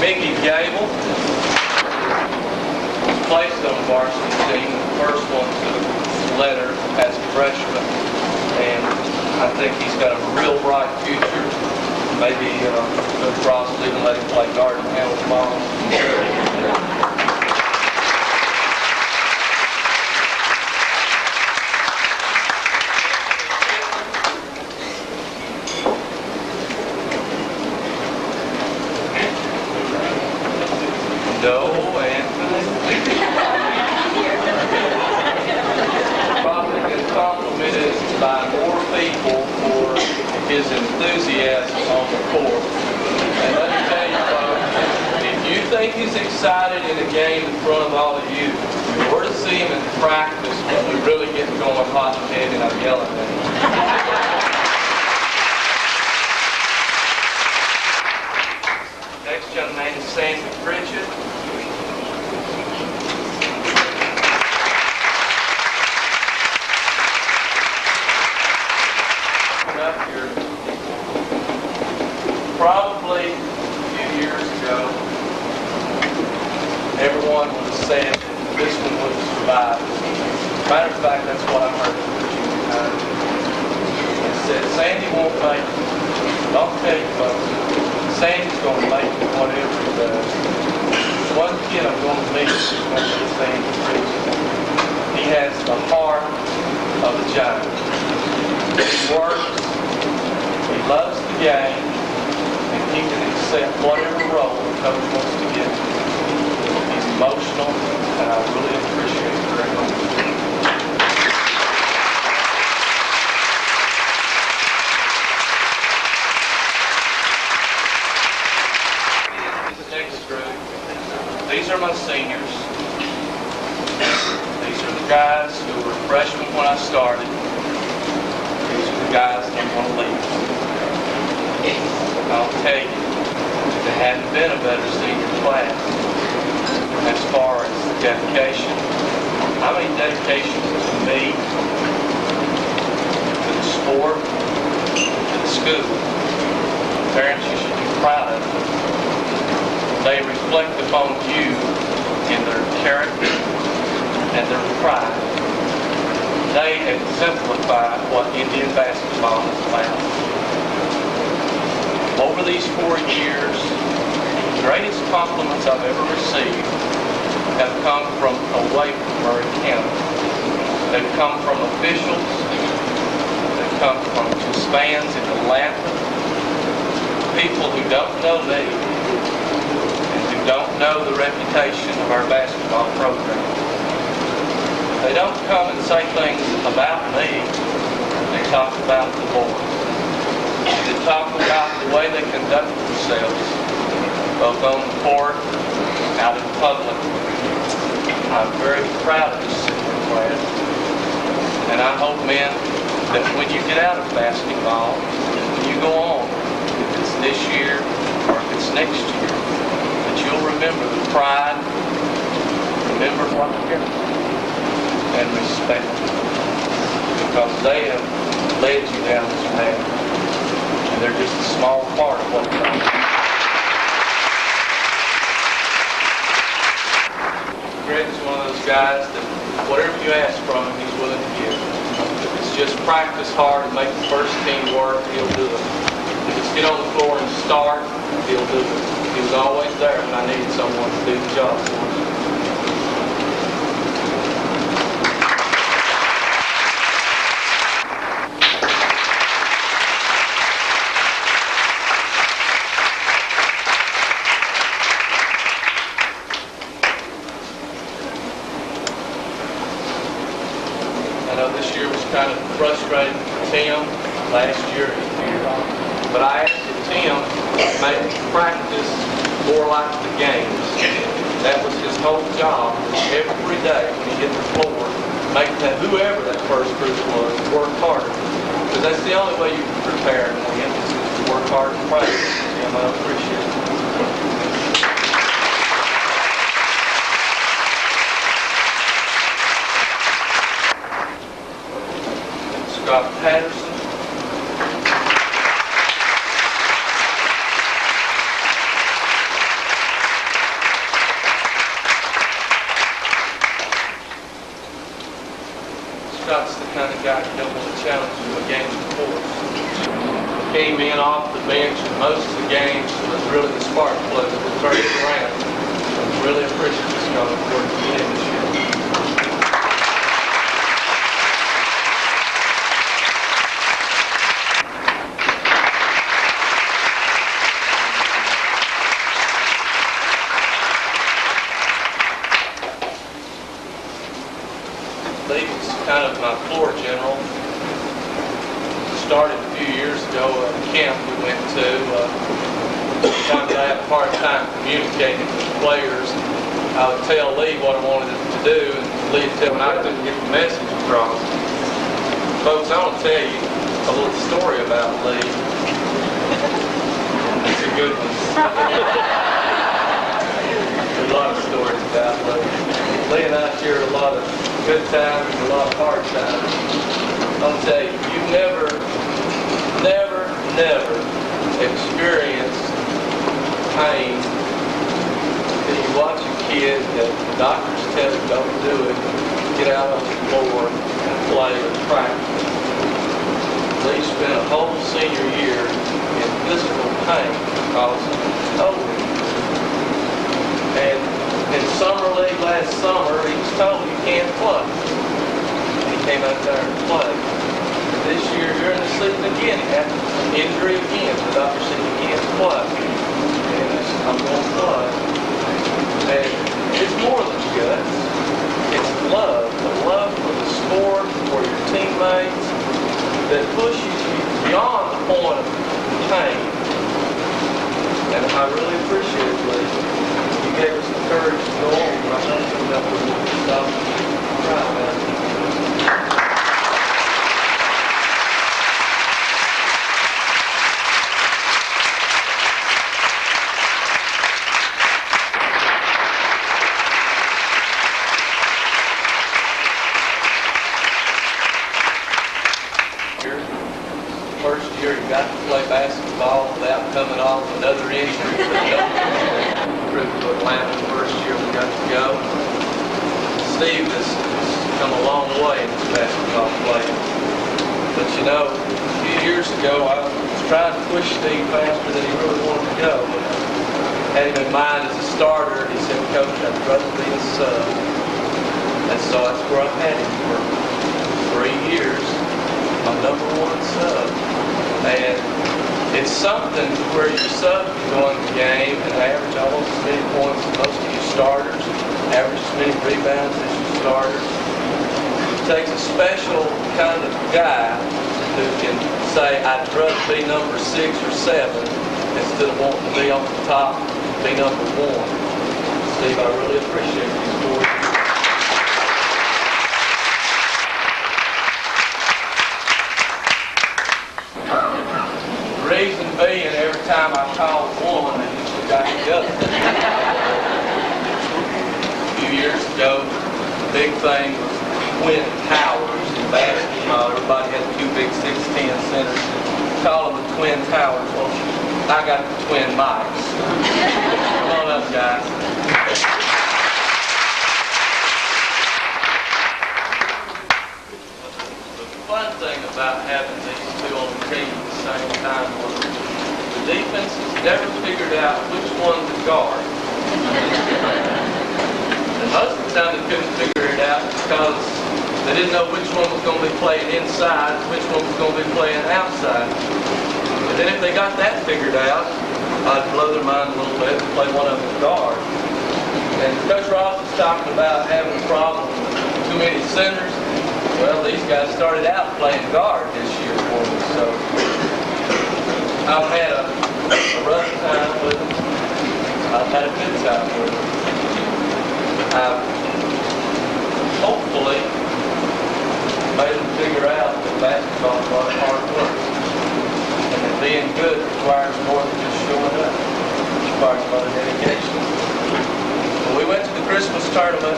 Mickey Gable placed on the varsity team, the first one to letter as a freshman, and I think he's got a real bright future. Maybe Coach Ross will even let him play guard and handle the ball. No, Anthony. Probably been complimented by more people for his enthusiasm on the court. And let me tell you, folks, if you think he's excited in a game in front of all of you, if you were to see him in practice when we really get going hot and heavy and I'm yelling at him. Next young man is Sandy Pritchett. Up here, probably a few years ago, everyone would have said this one would survive. Matter of fact, that's what I heard from the junior high. They said, Sandy won't make it. I'll tell you folks, Sandy's going to make it whatever he does. One kid I'm going to meet is going to be Sandy Pritchett. He has the heart of a giant. He works, he loves the game, and he can accept whatever role the coach wants to give him. He's emotional, and I really appreciate it very much. The next group, these are my seniors. These are the guys who were freshmen when I started. These are the guys that I'm going to leave. I'll tell you, there hadn't been a better senior class as far as dedication. How many dedications to me, to the sport, to the school? Parents, you should be proud of them. They reflect upon you in their character and their pride. They exemplify what Indian basketball is about. Over these 4 years, the greatest compliments I've ever received have come from away from Murray County. They've come from officials. They've come from just fans in Atlanta. People who don't know me and who don't know the reputation of our basketball program. They don't come and say things about me. They talk about the boys. They talk about the way they conduct themselves, both on the court and out in public. I'm very proud of this senior class. And I hope, men, that when you get out of basketball, when you go on, if it's this year or if it's next year, that you'll remember the pride, remember what they're and respect, because they have led you down this path, and they're just a small part of what we're doing. Greg is one of those guys that whatever you ask from him, he's willing to give. If it's just practice hard and make the first team work, he'll do it. If it's get on the floor and start, he'll do it. He was always there when I needed someone to do the job for me. traded for Tim last year. But I asked Tim to make practice more like the games. That was his whole job. Every day when he hit the floor, make that whoever that first group was work harder. Because that's the only way you can prepare and win is to work hard and practice. And I appreciate it. Scott Patterson. Scott's the kind of guy who don't want to challenge you against the force. Came in off the bench in most of the games was really the spark plug that would turn it around. I'm really appreciative of Scott for working with him this year. Lee was kind of my floor general. Started a few years ago at a camp we went to. Sometimes I had a hard time communicating with the players. I would tell Lee what I wanted him to do, and Lee would tell me I couldn't get the message across. Folks, I want to tell you a little story about Lee. It's a good one. There's a lot of stories about Lee. Lee and I share a lot of good times and a lot of hard times. I'll tell you, you've never experienced pain until you watch a kid that the doctors tell you don't do it, get out on the floor and play and practice. Lee spent a whole senior year in physical pain because of COVID. And in summer league last summer, he was told you can't play. He came out there and played. This year, during the season again, he had an injury again. The doctor said he can't play. And I said, I'm going to play. And it's more than guts. It's love. The love for the sport, for your teammates, that pushes you beyond the point of pain. And I really appreciate it, Lee. You gave us the courage to go on. I don't think that was what we stopped. Right, man. First year he got to play basketball without coming off another injury. Proved to Atlanta the first year we got to go. Steve has come a long way in his basketball play. But you know, a few years ago I was trying to push Steve faster than he really wanted to go. I had him in mind as a starter. He said, Coach, I'd rather be a sub. And so that's where I've had him for 3 years. My number one sub. And it's something where your sub can go in the game and average almost as many points as most of your starters, average as many rebounds as your starters. It takes a special kind of guy who can say, I'd rather be number 6 or 7 instead of wanting to be on the top, be number 1. Steve, I really appreciate these 4 years. Reason being, every time I called one, they usually got the other. A few years ago, the big thing was twin towers in basketball. Everybody had 2 big 6'10" centers. Call them the twin towers. Well, I got the twin mics. Come on up, guys. The fun thing about having these 2 on the team at the same time was the defenses never figured out which one to guard. And most of the time they couldn't figure it out because they didn't know which one was going to be playing inside, which one was going to be playing outside. And then if they got that figured out, I'd blow their mind a little bit and play one of them guard. And Coach Ross was talking about having a problem with too many centers. Well, these guys started out playing guard this year for me, so I've had a rough time with them. I've had a good time with them. I've hopefully made them figure out that basketball is a lot of hard work. And that being good requires more than just showing up. It requires a lot of dedication. When we went to the Christmas tournament,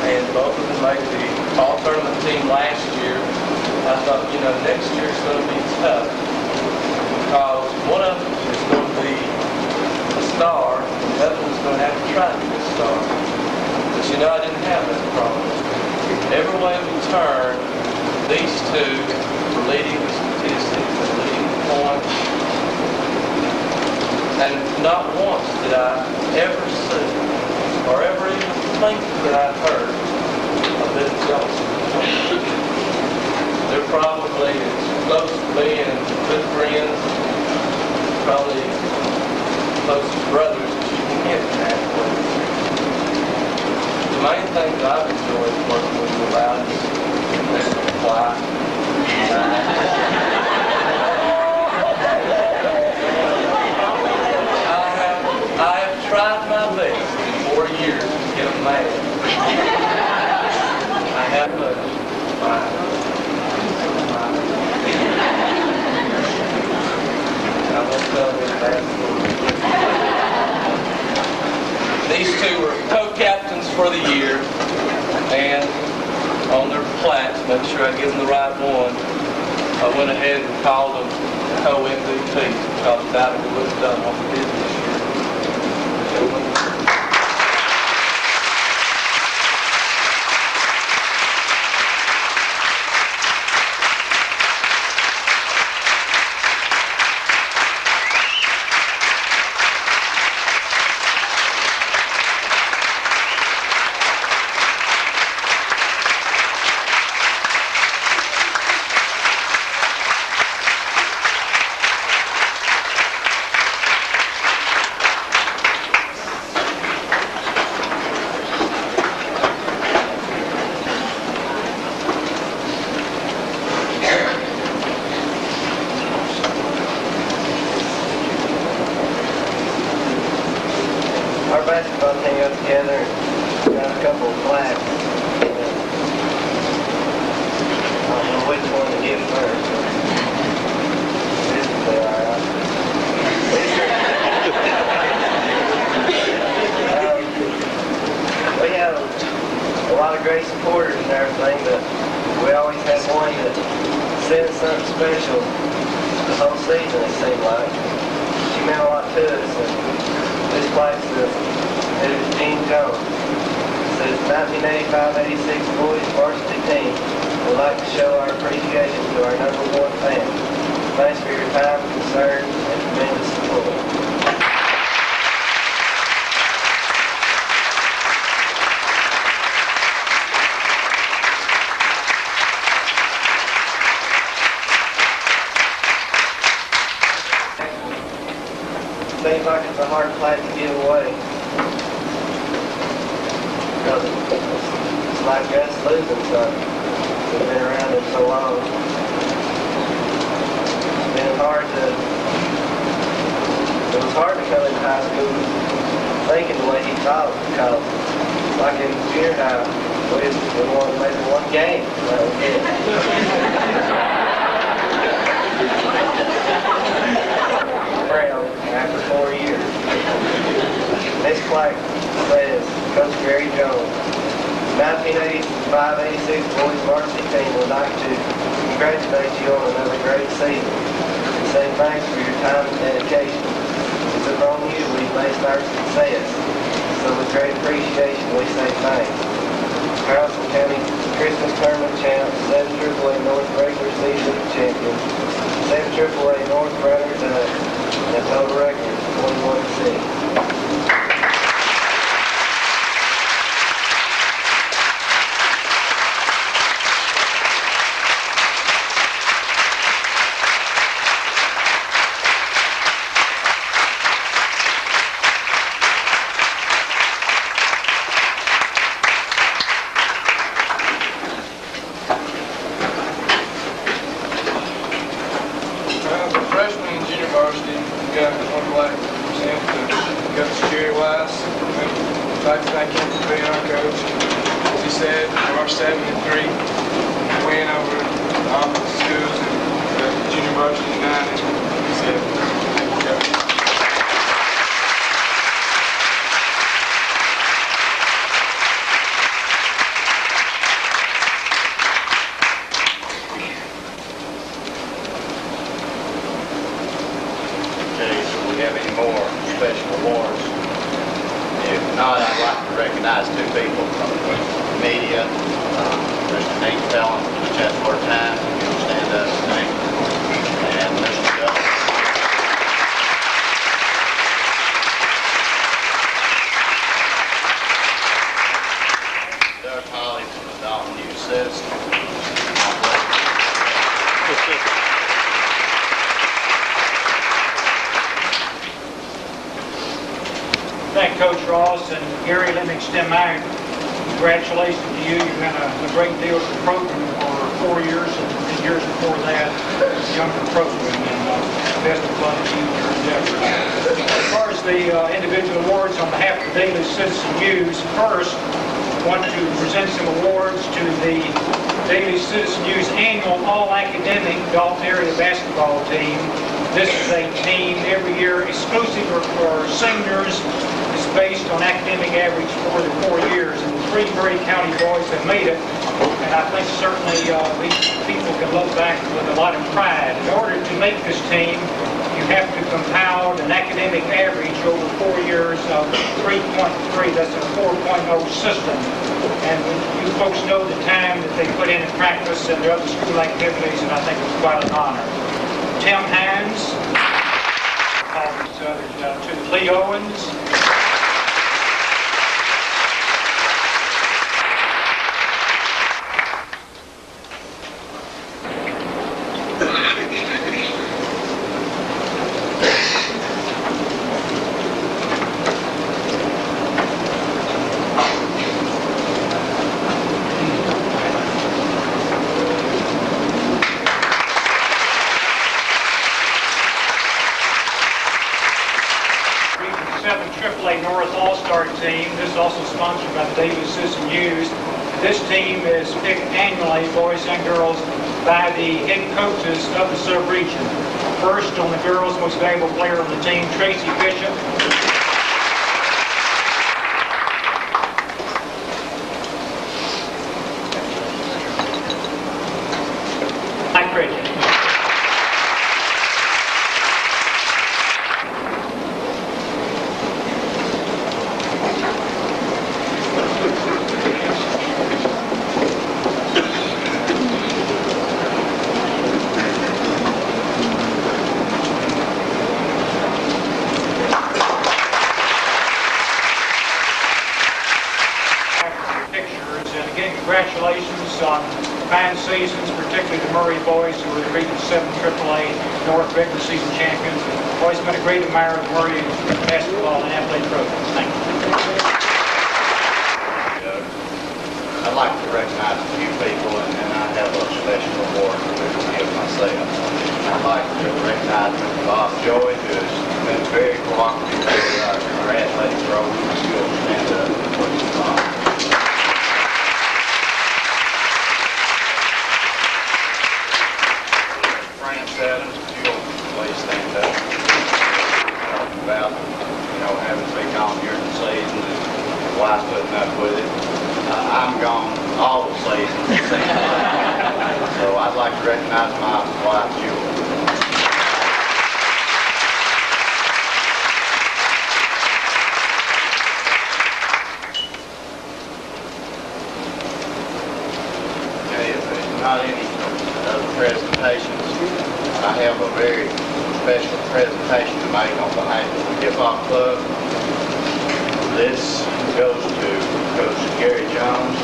and both of them made the fall tournament team last year, I thought, you know, next year's going to be tough because one of them is going to be a star, and the other one's going to have to try to be a star. But you know, I didn't have that problem. Every way we turned, these two were leading the statistics and leading the points. And not once did I ever see or ever even think that I've heard a bit of jealousy. They're probably as close to being good friends, probably close as brothers as you can get in that place. The main thing that I've enjoyed working with you about is they're quiet. I have tried my best in 4 years to get them mad. I have I won't tell them that. These two were co-captains for the year, and on their plaques, make sure I give them the right one, I went ahead and called them co-MVPs because without it we would have done what we did this year. Our basketball team got together and got a couple of flags. I don't know which one to give first. This is alright. We have a lot of great supporters and everything, but we always have one that sends something special the whole season, it seemed like. She meant a lot to us. And this place is Gene Jones. It says 1985-86 boys varsity team would like to show our appreciation to our #1 fan. Thanks for your time, concern, and tremendous support. Seems like it's a hard flag to give away. Because it's like us losing something. We've been around it so long. It was hard to come into high school thinking the way he thought, because like in junior high, we won maybe one game. That was it. After 4 years. This plaque says, Coach Gary Jones, 1985-86 boys varsity team would like to congratulate you on another great season and say thanks for your time and dedication. It's upon you we based our success, so with great appreciation we say thanks. Carrollton County Christmas Tournament champs, 7 AAA North regular season champions, 7 AAA North runners-up, and a total record of 21-6. I'd like to thank him for being our coach. As he said, we are 7-3. We win over the opposite schools and the junior varsity 9-7. Thank you, Coach. Okay, so we have any more special awards? If not, I'd like to recognize two people from the media. Mr. Nate Fallon from the Chatsworth Times, if you'll stand up, Nate. And Mr. Doug Holly from the Dalton News Citizen. Thank Coach Ross and Gary. Let me extend my congratulations to you. You've done a great deal for the program for 4 years and years before that, younger program, and best of luck to you in your endeavors. As far as the individual awards on behalf of the Daily Citizen News, first, I want to present some awards to the Daily Citizen News annual All-Academic Dalton Area Basketball Team. This is a team every year exclusive for seniors. It's based on academic average for the 4 years, and the 3 Murray County boys have made it. And I think certainly these people can look back with a lot of pride. In order to make this team, you have to compound an academic average over 4 years of 3.3. That's a 4.0 system. And you folks know the time that they put in practice and their other school activities, and I think it's quite an honor. Tim Hines, to Lee Owens, North All-Star team. This is also sponsored by the Daily Citizen News. This team is picked annually, boys and girls, by the head coaches of the sub-region. First on the girls, most valuable player on the team, Tracy Bishop. Mike Bridges. Congratulations on fine seasons, particularly the Murray boys who were the Region 7 AAA North regular season champions. I've always been a great admirer of Murray basketball and athlete programs. Thank you. I'd like to recognize a few people, and then I have a special award to give myself. I'd like to recognize Mr. Bob Joy, who has been very cooperative with our athletic program. If you'll stand up and put your Bob. Adams, if you'll please stand up. Talking about, having to be gone during the season and your wife putting up with it. I'm gone all the season. So I'd like to recognize my wife, Julie. Okay, if there's not any other presentations, I have a very special presentation to make on behalf of the Hip-Hop Club. This goes to Coach Gary Jones.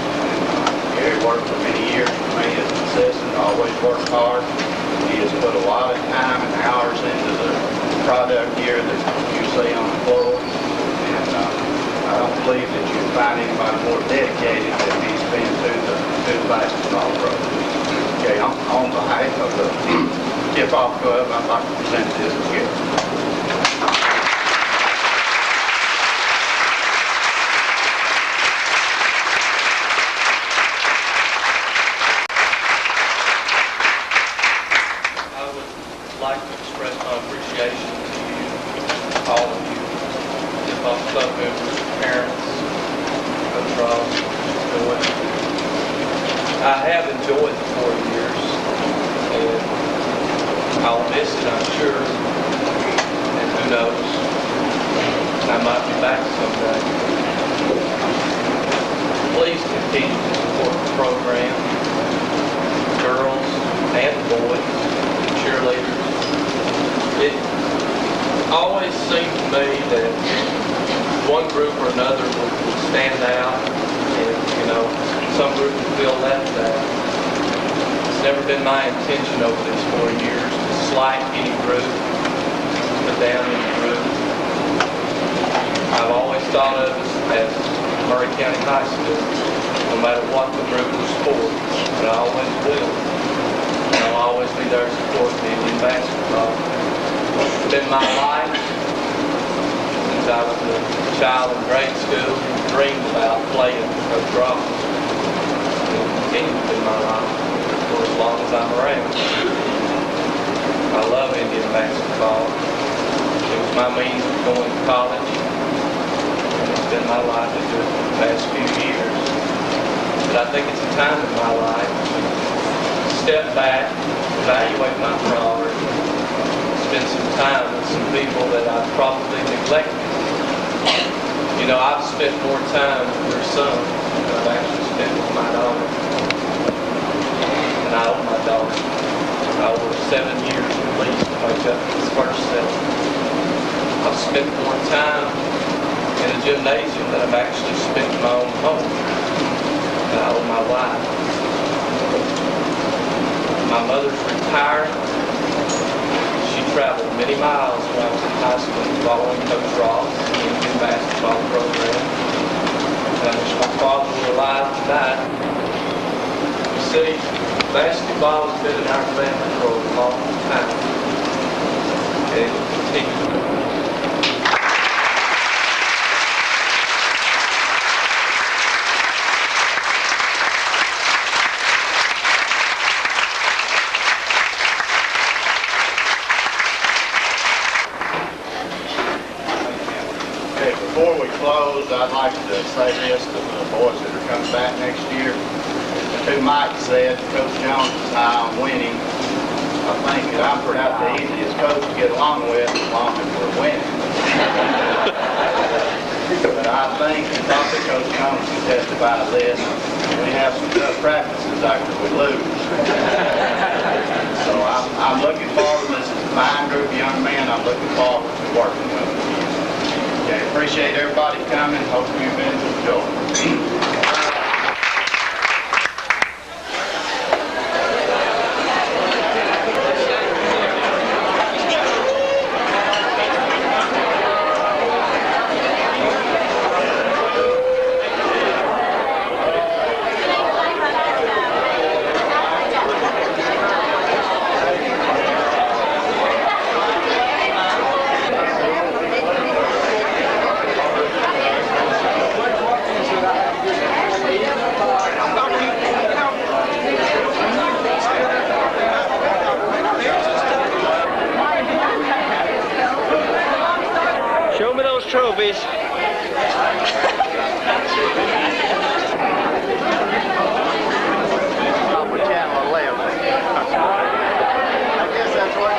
Gary worked for many years for me as an assistant, always worked hard. He has put a lot of time and hours into the product here that you see on the floor. And I don't believe that you'll find anybody more dedicated than he's been to the basketball program. Okay, on behalf of the Hip-Hop Club, I'd like to present this to Gary. saw some whose parents across doing. I have enjoyed the 4 years, and I'll miss it, I'm sure. And who knows, I might be back someday. Please continue to support the program, girls and boys, cheerleaders. It always seemed to me that one group or another would stand out, and some group would feel left out. It's never been my intention over these 4 years to slight any group, put down any group. I've always thought of us as Murray County High School, no matter what the group was for, but I always will. And I'll always be there to support the Indian basketball. It's been my life since I was a child in grade school and dreamed about playing Coach Ross. It will continue to be my life for as long as I'm around. I love Indian basketball. It was my means of going to college. It's been my life to do it for the past few years. But I think it's a time in my life to step back, evaluate my priorities, spend some time with some people that I've probably neglected. I've spent more time with their son than I've actually spent with my daughter. And I owe my daughter over 7 years at least to make up this first 7. I've spent more time in a gymnasium that I've actually spent in my own home. And I owe my wife. My mother's retired. She traveled many miles when I was in high school following Coach Ross and the Indian basketball program. And I wish my father were alive tonight. You see, basketball has been in our family for a long time. And it will continue. Before we close, I'd like to say this to the boys that are coming back next year. Who Mike said, Coach Jones is high on winning. I think that I'm perhaps the easiest coach to get along with as long as we're winning. But I think, and probably Coach Jones can testify to this, we have some tough practices after we lose. So I'm looking forward, this is a fine group of young men, I'm looking forward to working with them. Okay, appreciate everybody coming. Hope you've been enjoying. Show me those trophies. Channel 11. I guess that's what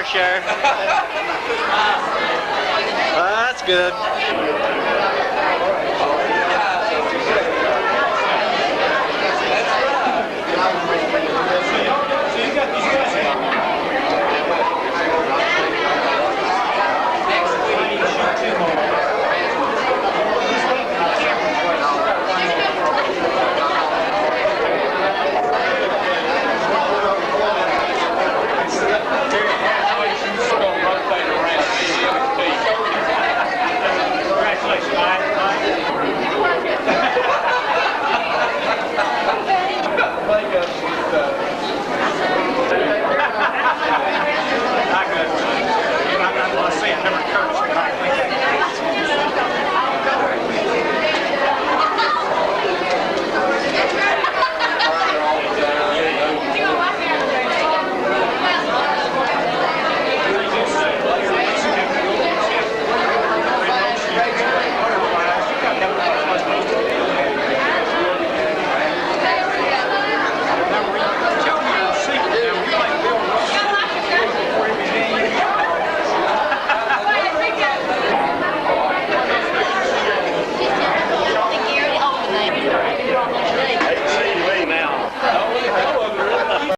Sheriff. Well, that's good.